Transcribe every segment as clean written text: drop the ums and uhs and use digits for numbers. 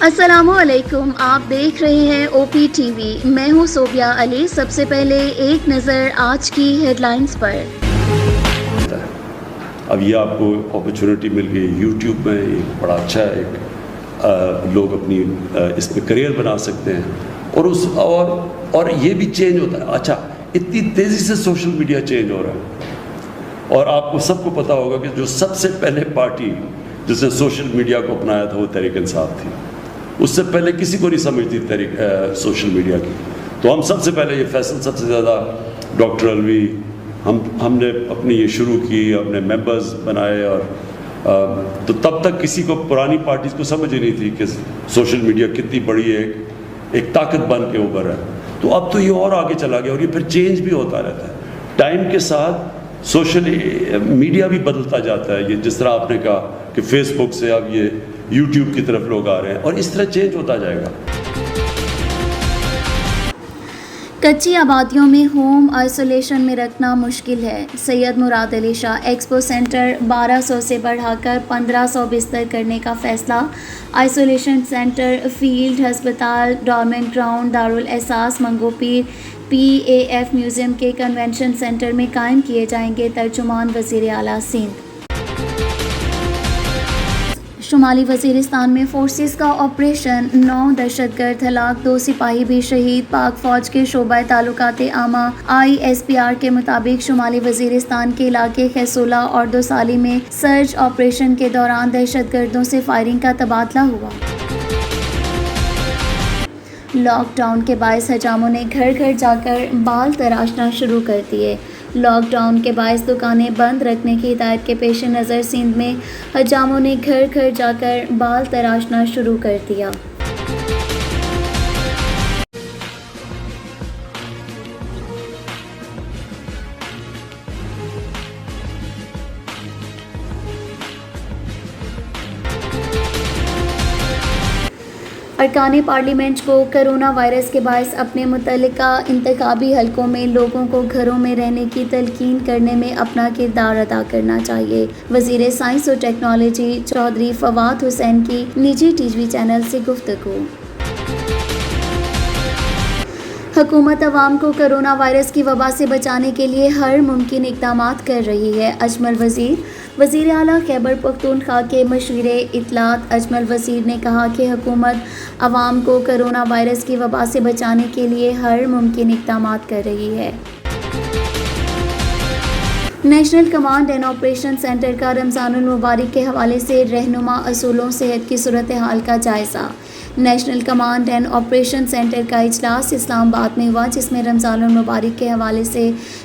अस्सलामुअलैकुम, आप देख रहे हैं ओपी टीवी। मैं हूं सोबिया अली। सबसे पहले एक नज़र आज की हेडलाइंस पर। अब ये आपको अपॉर्चुनिटी मिल गई यूट्यूब में, एक बड़ा अच्छा लोग अपनी इसमें करियर बना सकते हैं और ये भी चेंज होता है। अच्छा, इतनी तेज़ी से सोशल मीडिया चेंज हो रहा है और आपको सबको पता होगा कि जो सबसे पहले पार्टी जिसने सोशल मीडिया को अपनाया था वो तहरीक इंसाफ थी। उससे पहले किसी को नहीं समझती सोशल मीडिया की। तो हम सबसे पहले ये फैसल सबसे ज़्यादा डॉक्टर अलवी हमने अपनी ये शुरू की, अपने मेंबर्स बनाए और तो तब तक किसी को पुरानी पार्टीज़ को समझ ही नहीं थी कि सोशल मीडिया कितनी बड़ी एक ताकत बन के उभर है। तो अब तो ये और आगे चला गया और ये फिर चेंज भी होता रहता है। टाइम के साथ सोशल मीडिया भी बदलता जाता है। ये जिस तरह आपने कहा कि फेसबुक से अब ये यूट्यूब की तरफ लोग आ रहे हैं और इस तरह चेंज होता जाएगा। कच्ची आबादियों में होम आइसोलेशन में रखना मुश्किल है। सैयद मुराद अली शाह। एक्सपो सेंटर 1200 से बढ़ाकर 1500 बिस्तर करने का फैसला। आइसोलेशन सेंटर फील्ड अस्पताल, डॉर्मेंट ग्राउंड, दारुल एहसास, मंगोपीर, PAF म्यूज़ियम के कन्वेंशन सेंटर में कायम किए जाएंगे। तर्जुमान वज़ीर आला सिंध। शुमाली वज़ीरिस्तान में फोर्सेस का ऑपरेशन, 9 दहशतगर्द हलाक, 2 सिपाही भी शहीद। पाक फौज के शोबा ताल्लुकात आमा ISPR के मुताबिक शुमाली वज़ीरिस्तान के इलाके खैसोला और दोसाली में सर्च ऑपरेशन के दौरान दहशतगर्दों से फायरिंग का तबादला हुआ। लॉकडाउन के बायस हजामों ने घर घर जाकर बाल तराशना शुरू कर दिए। लॉकडाउन के बायस दुकानें बंद रखने की हिदायत के पेश नज़र सिंध में हजामों ने घर घर जाकर बाल तराशना शुरू कर दिया। अरकान पार्लियामेंट को कोरोना वायरस के बायस अपने मुतल्लिका इंतखाबी हलकों में लोगों को घरों में रहने की तलकीन करने में अपना किरदार अदा करना चाहिए। वज़ीर साइंस और टेक्नोलॉजी चौधरी फवाद हुसैन की निजी TV चैनल से गुफ्तगू। हुकूमत अवाम को कोरोना वायरस की वबा से बचाने के लिए हर मुमकिन इक़दामात कर रही है। अजमल वज़ीर। वज़ीर आला खैबर पख्तूनख्वा के मशीर इत्तलात अजमल वज़ीर ने कहा कि हुकूमत अवाम को कोरोना वायरस की वबा से बचाने के लिए हर मुमकिन इक़दामात कर रही है। National command and operation centre का रमज़ानुल मुबारक के हवाले से रहनुमा असूलों सेहत की सूरत हाल का जायज़ा। National command and operation centre का इजलास इस्लामाबाद में हुआ, जिसमें रमज़ानुल मुबारक के हवाले से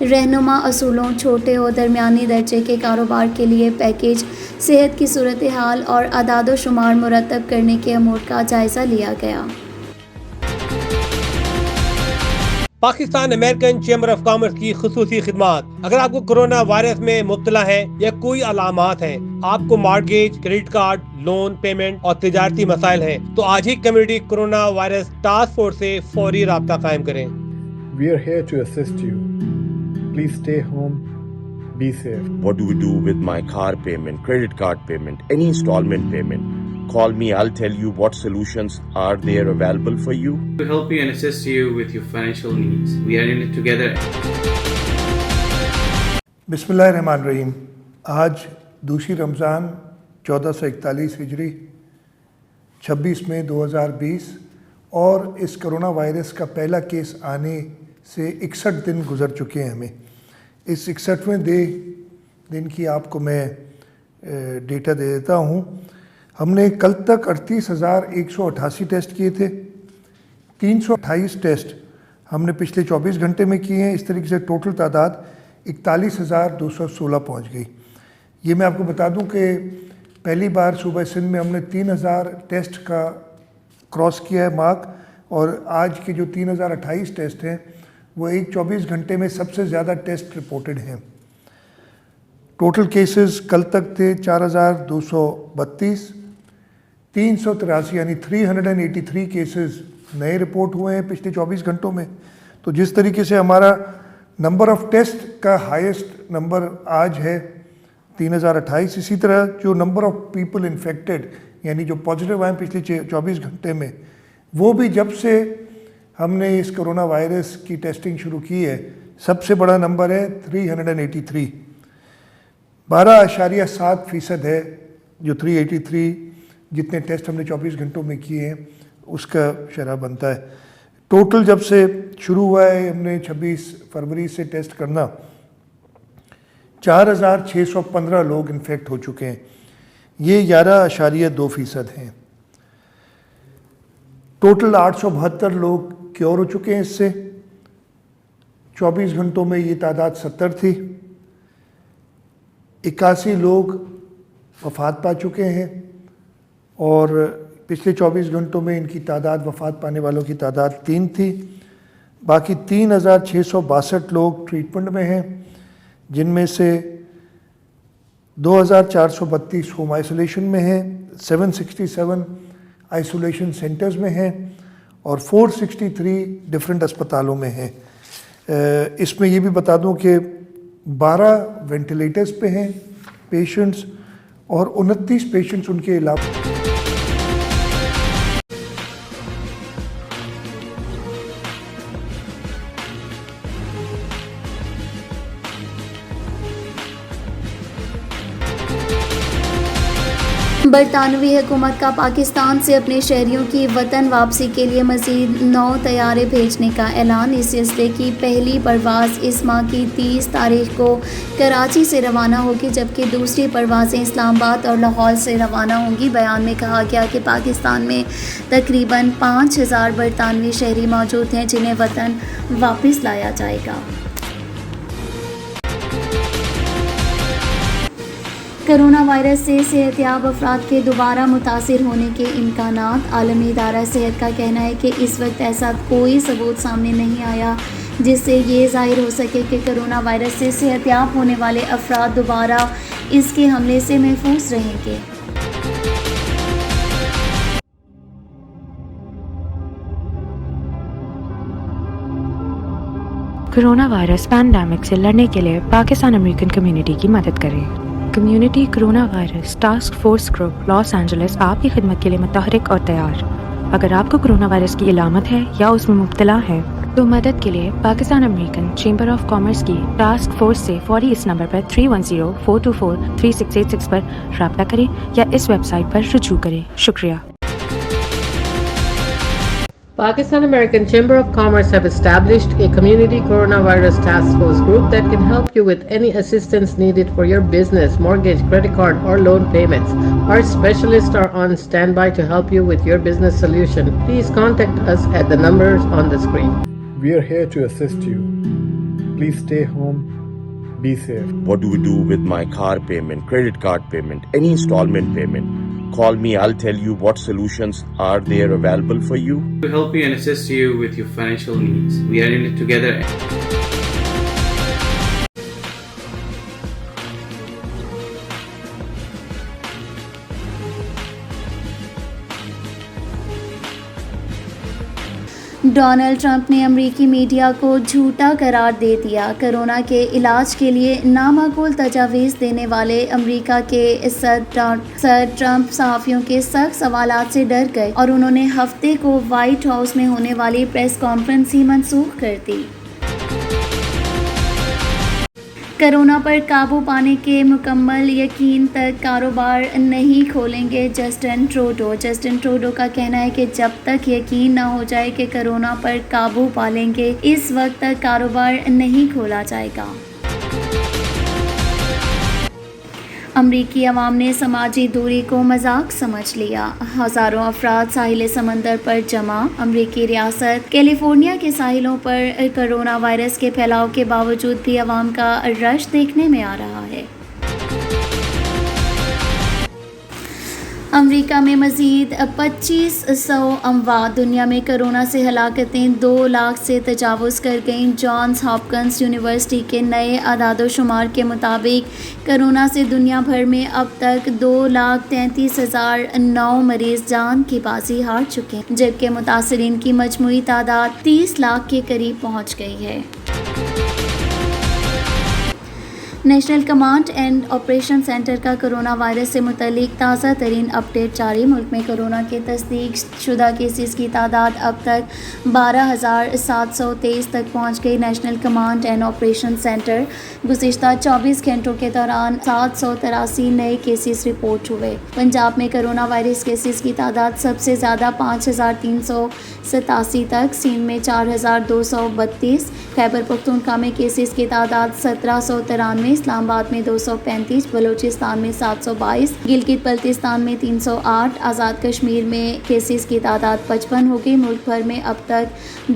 रहनुमा असूलों, छोटे और दरमियानी दर्जे के कारोबार के लिए पैकेज, सेहत की सूरत हाल और अदाद शुमार मुरतब करने के अमूर का जायज़ा लिया गया। Pakistan American chamber of commerce की खुसूसी खिदमात। अगर आपको कोरोना वायरस में मुब्तला है या कोई अलामात हैं, आपको mortgage, credit card, loan payment और तिजारती मसाइल हैं, तो आज ही community corona virus task force से फौरी राब्ता कायम करें। We are here to assist you. Please stay home. Be safe. What do we do with my car payment, credit card payment, any installment payment? Call me, I'll tell you what solutions are there available for you. To help you and assist you with your financial needs. We are in it together. बिस्मिल्लाहिर्रहमानिर्रहीम। आज दूसरी रमज़ान 1441 हिजरी 26 मई 2020 और इस corona virus का पहला case आने से 61 दिन गुज़र चुके हैं हमें। इस 61वें दिन की आपको मैं डेटा दे देता हूँ। हमने कल तक 38,188 टेस्ट किए थे। 328 टेस्ट हमने पिछले 24 घंटे में किए हैं। इस तरीके से टोटल तादाद 41,216 पहुंच गई। ये मैं आपको बता दूं कि पहली बार सूबा सिंध में हमने 3,000 टेस्ट का क्रॉस किया है मार्क, और आज के जो 3,028 टेस्ट हैं वो एक 24 घंटे में सबसे ज़्यादा टेस्ट रिपोर्टेड हैं। टोटल केसेस कल तक थे 4,232, 383 यानी 383 केसेस नए रिपोर्ट हुए हैं पिछले 24 घंटों में। तो जिस तरीके से हमारा नंबर ऑफ़ टेस्ट का हाईएस्ट नंबर आज है 3,028, इसी तरह जो नंबर ऑफ़ पीपल इन्फेक्टेड यानी जो पॉजिटिव आए पिछले 24 घंटे में, वो भी जब से हमने इस कोरोना वायरस की टेस्टिंग शुरू की है सबसे बड़ा नंबर है 383। 12.7% है जो 383 जितने टेस्ट हमने 24 घंटों में किए हैं उसका शरह बनता है। टोटल जब से शुरू हुआ है हमने 26 फरवरी से टेस्ट करना, 4,615 लोग इन्फेक्ट हो चुके हैं, ये 11.2% हैं। टोटल 872 लोग क्योर हो चुके हैं इससे। 24 घंटों में ये तादाद 70 थी। 81 लोग वफ़ात पा चुके हैं और पिछले 24 घंटों में इनकी तादाद, वफ़ात पाने वालों की तादाद 3 थी। बाकी 3,662 लोग ट्रीटमेंट में हैं, जिनमें से 2,432 होम आइसोलेशन में हैं, 767 आइसोलेशन सेंटर्स में हैं और 463 डिफरेंट अस्पतालों में हैं। इसमें ये भी बता दूं कि 12 वेंटिलेटर्स पे हैं पेशेंट्स और 29 पेशेंट्स उनके अलावा। बरतानवी हुकूमत का पाकिस्तान से अपने शहरियों की वतन वापसी के लिए मज़ीद 9 तैयारे भेजने का ऐलान। इस सिलसिले की पहली परवाज़ इस माह की 30 तारीख को कराची से रवाना होगी, जबकि दूसरी परवाज़ें इस्लामाबाद और लाहौर से रवाना होंगी। बयान में कहा गया कि पाकिस्तान में तकरीबन 5,000 बरतानवी शहरी मौजूद हैं जिन्हें वतन वापस लाया जाएगा। कोरोना वायरस से सेहतयाब अफराद के दोबारा मुतासिर होने के इम्कानात। आलमी इदारा सेहत का कहना है कि इस वक्त ऐसा कोई सबूत सामने नहीं आया जिससे ये ज़ाहिर हो सके कि कोरोना वायरस से सेहतयाब होने वाले अफराद दोबारा इसके हमले से महफूज रहेंगे। कोरोना वायरस पैंडेमिक से लड़ने के लिए पाकिस्तान अमेरिकन कम्युनिटी की मदद करें। Community corona virus task force group Los Angeles आपकी खिदमत के लिए मुतहरिक और तैयार। अगर आपको कोरोना वायरस की इलामत है या उसमें मुब्तला है तो मदद के लिए Pakistan American chamber of commerce की टास्क फोर्स से फौरी इस नंबर पर 310-424-3686 पर रब्ता करें या इस वेबसाइट पर रुजू करें। शुक्रिया। Pakistan American Chamber of Commerce have established a community coronavirus task force group that can help you with any assistance needed for your business, mortgage, credit card or loan payments. Our specialists are on standby to help you with your business solution. Please contact us at the numbers on the screen. We are here to assist you. Please stay home. Be safe. What do we do with my car payment, credit card payment, any installment payment? Call me, I'll tell you what solutions are there available for you. To help you and assist you with your financial needs. We are in it together. Donald Trump ने अमेरिकी media को झूठा करार दे दिया। Corona के इलाज के लिए नामाकूल तजावीज़ देने वाले अमेरिका के सर ट्रंप सहाफ़ियों के सख्त सवालात से डर गए और उन्होंने हफ्ते को व्हाइट हाउस में होने वाली प्रेस कॉन्फ्रेंस ही मनसूख कर दी। कोरोना पर काबू पाने के मुकम्मल यकीन तक कारोबार नहीं खोलेंगे जस्टिन ट्रूडो का कहना है कि जब तक यकीन ना हो जाए कि कोरोना पर काबू पा लेंगे, इस वक्त तक कारोबार नहीं खोला जाएगा। अमरीकी अवाम ने समाजी दूरी को मजाक समझ लिया। हज़ारों अफराद साहिल समंदर पर जमा। अमरीकी रियासत कैलिफोर्निया के साहिलों पर कोरोना वायरस के फैलाव के बावजूद भी अवाम का रश देखने में आ रहा है। अमेरिका में मज़ीद 2500 अमवात। दुनिया में कोरोना से हलाकतें 2 लाख से तजावुज़ कर गईं। जॉन्स हॉपकिंस यूनिवर्सिटी के नए आदादोशुमार के मुताबिक कोरोना से दुनिया भर में अब तक 2,33,009 मरीज़ जान की बाजी हार चुके हैं, जबकि मुतासरीन की मजमूई तादाद 30 लाख के करीब पहुँच गई है। National command and operation centre का कोरोना वायरस से मुतल्लिक ताज़ा तरीन अपडेट जारी। मुल्क में कोरोना के तस्दीक शुदा केसेस की तादाद अब तक 12,723 तक पहुँच गई। National command and operation centre गुज़िश्ता 24 घंटों के दौरान 783 नए केसेस रिपोर्ट हुए। पंजाब में कोरोना वायरस केसेस की तादाद सबसे ज़्यादा 5,387 तक, सिंध में 4,232, खैबर पख्तूनख्वा में केसेस की तादाद 1,793, इस्लामाबाद में 235, बलूचिस्तान में 722, गिलगित बल्तिस्तान में 308, आज़ाद कश्मीर में केसेस की तादाद 55 हो गई। मुल्क भर में अब तक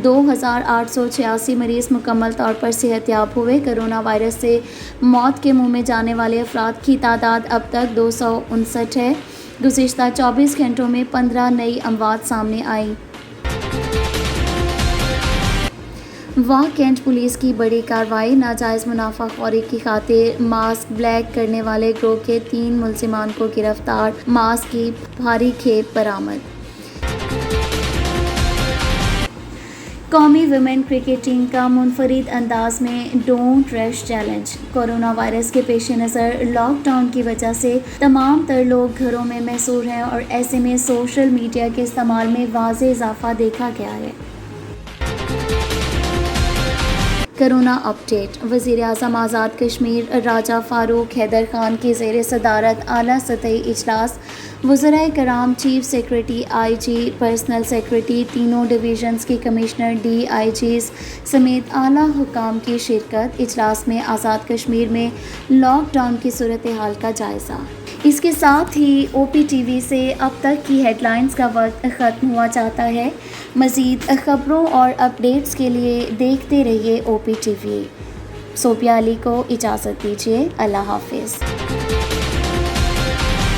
2,886 मरीज़ मुकम्मल तौर पर सेहतयाब हुए। कोरोना वायरस से मौत के मुंह में जाने वाले अफराद की तादाद अब तक 259 है। गुज़िश्ता 24 घंटों में 15 नई अमवात सामने आई। वाह कैंट पुलिस की बड़ी कार्रवाई। नाजायज़ मुनाफाखोरी की खातिर मास्क ब्लैक करने वाले गिरोह के 3 मुलजिमान को गिरफ्तार। मास्क की भारी खेप बरामद। कौमी वुमेन क्रिकेट टीम का मुनफरिद अंदाज में don't rush challenge. Corona virus के पेश नज़र लॉकडाउन की वजह से तमाम तर लोग घरों में महसूर हैं और ऐसे में सोशल मीडिया के इस्तेमाल में वाज़ेह इजाफा देखा गया है। Corona update. वज़ीर-ए-आज़म आज़ाद कश्मीर राजा फ़ारूक हैदर ख़ान की ज़ेर सदारत आला सतही इजलास, वज़राए कराम, chief secretary, IG, personal secretary, तीनों डिवीज़न्स की कमिश्नर, DIGs समेत आला हुकाम की शिरकत। इजलास में आज़ाद कश्मीर में लॉकडाउन की सूरत हाल का जायज़ा। इसके साथ ही OPTV से अब तक की हेडलाइंस का वक्त ख़त्म हुआ चाहता है। मज़ीद ख़बरों और अपडेट्स के लिए देखते रहिए OPTV। सोफिया अली को इजाज़त दीजिए। अल्लाह हाफ़िज़।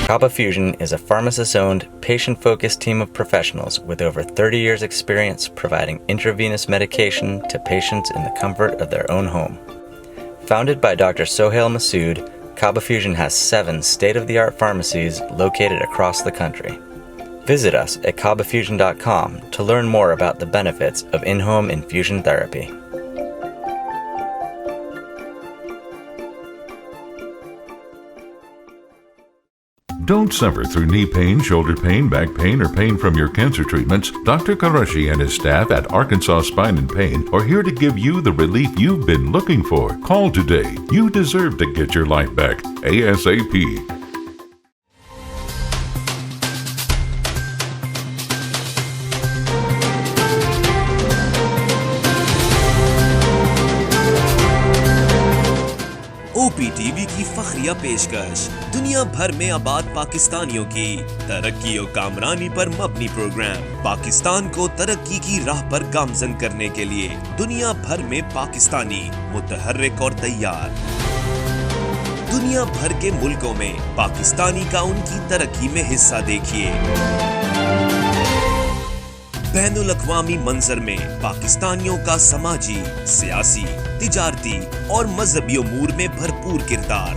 Kaba Fusion is a pharmacist-owned, patient-focused team of professionals with over 30 years' experience providing intravenous medication to patients in the comfort of their own home. Founded by Dr. Sohail Masood, Kaba Fusion has 7 state-of-the-art pharmacies located across the country. Visit us at kabafusion.com to learn more about the benefits of in-home infusion therapy. Don't suffer through knee pain, shoulder pain, back pain, or pain from your cancer treatments. Dr. Karashi and his staff at Arkansas Spine and Pain are here to give you the relief you've been looking for. Call today. You deserve to get your life back ASAP. OPTV की फखरिया पेशकश दुनिया भर में आबाद पाकिस्तानियों की तरक्की और कामरानी पर मबनी प्रोग्राम। पाकिस्तान को तरक्की की राह पर गामजन करने के लिए दुनिया भर में पाकिस्तानी मुतहर्रिक और तैयार। दुनिया भर के मुल्कों में पाकिस्तानी का उनकी तरक्की में हिस्सा देखिए। बैनुल अक़वामी मंजर में पाकिस्तानियों का समाजी, सियासी, तिजारती और मजहबी उमूर में भरपूर किरदार।